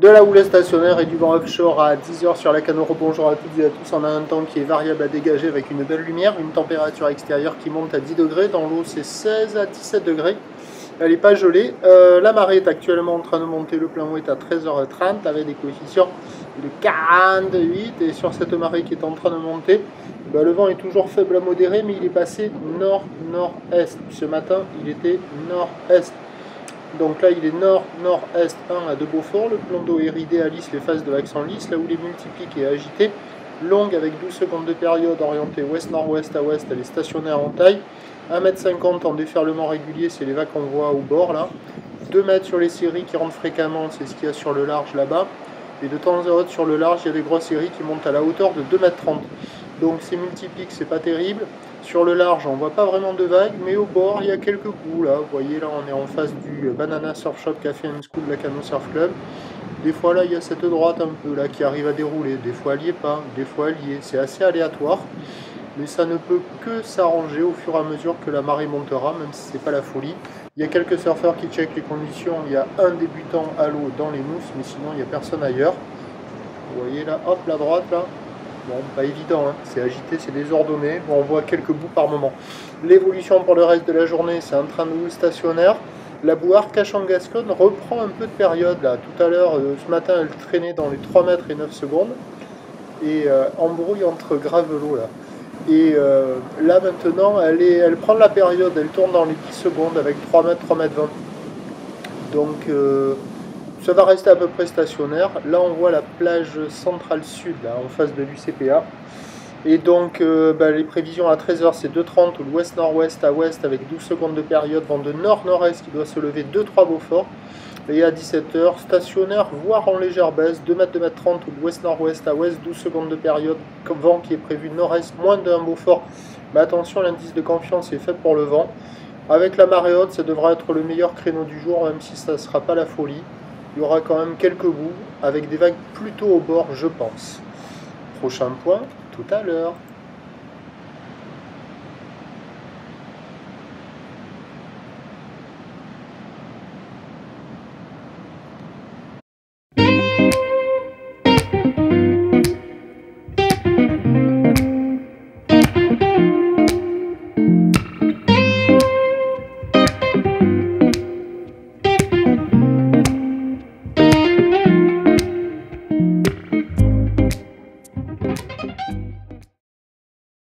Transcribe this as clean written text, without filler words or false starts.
de la houle stationnaire et du vent offshore à 10h sur la Canoro. Bonjour à toutes et à tous. On a un temps qui est variable à dégager avec une belle lumière, une température extérieure qui monte à 10 degrés. Dans l'eau, c'est 16 à 17 degrés. Elle n'est pas gelée. La marée est actuellement en train de monter. Le plein mot est à 13h30 avec des coefficients de 48. Et sur cette marée qui est en train de monter, le vent est toujours faible à modéré, mais il est passé nord-nord-est. Ce matin, il était nord-est. Donc là, il est nord-nord-est 1 à de Beaufort. Le plan d'eau est ridé à lisse, les phases de l'accent lisse. Là où les multipliques est agité, longue avec 12 secondes de période, orientée ouest-nord-ouest à ouest, elle est stationnaire en taille. 1,50 m en déferlement régulier, c'est les vagues qu'on voit au bord là. 2 mètres sur les séries qui rentrent fréquemment, c'est ce qu'il y a sur le large là-bas. Et de temps à autre sur le large, il y a des grosses séries qui montent à la hauteur de 2,30 m. Donc ces multipliques, c'est pas terrible. Sur le large, on voit pas vraiment de vagues, mais au bord, il y a quelques coups là. Vous voyez là, on est en face du Banana Surf Shop Café and School Lacanau Surf Club. Des fois là, il y a cette droite un peu là qui arrive à dérouler. Des fois, elle n'y est pas. Des fois, elle y est. C'est assez aléatoire. Mais ça ne peut que s'arranger au fur et à mesure que la marée montera, même si c'est pas la folie. Il y a quelques surfeurs qui checkent les conditions. Il y a un débutant à l'eau dans les mousses, mais sinon il n'y a personne ailleurs. Vous voyez là, hop, la droite là. Bon, pas évident, hein. C'est agité, c'est désordonné. Bon, on voit quelques bouts par moment. L'évolution pour le reste de la journée, c'est un train de houle stationnaire. La boue Arcachon-Gascogne reprend un peu de période là. Tout à l'heure, ce matin, elle traînait dans les 3 mètres et 9 secondes. Et embrouille entre gravelots là. Et là maintenant, elle prend de la période, elle tourne dans les 10 secondes avec 3 mètres, 3 mètres 20. Donc ça va rester à peu près stationnaire. Là on voit la plage centrale sud, là, en face de l'UCPA. Et donc les prévisions à 13h c'est 2,30 ou l'ouest-nord-ouest à ouest avec 12 secondes de période, vent de nord-nord-est qui doit se lever 2-3 Beaufort. Et à 17h, stationnaire, voire en légère baisse, 2 mètres, 2,30 m ou de ouest-nord-ouest à ouest, 12 secondes de période, vent qui est prévu nord-est, moins de 1 Beaufort. Mais attention, l'indice de confiance est fait pour le vent. Avec la marée haute, ça devra être le meilleur créneau du jour, même si ça ne sera pas la folie. Il y aura quand même quelques bouts, avec des vagues plutôt au bord, je pense. Prochain point, tout à l'heure.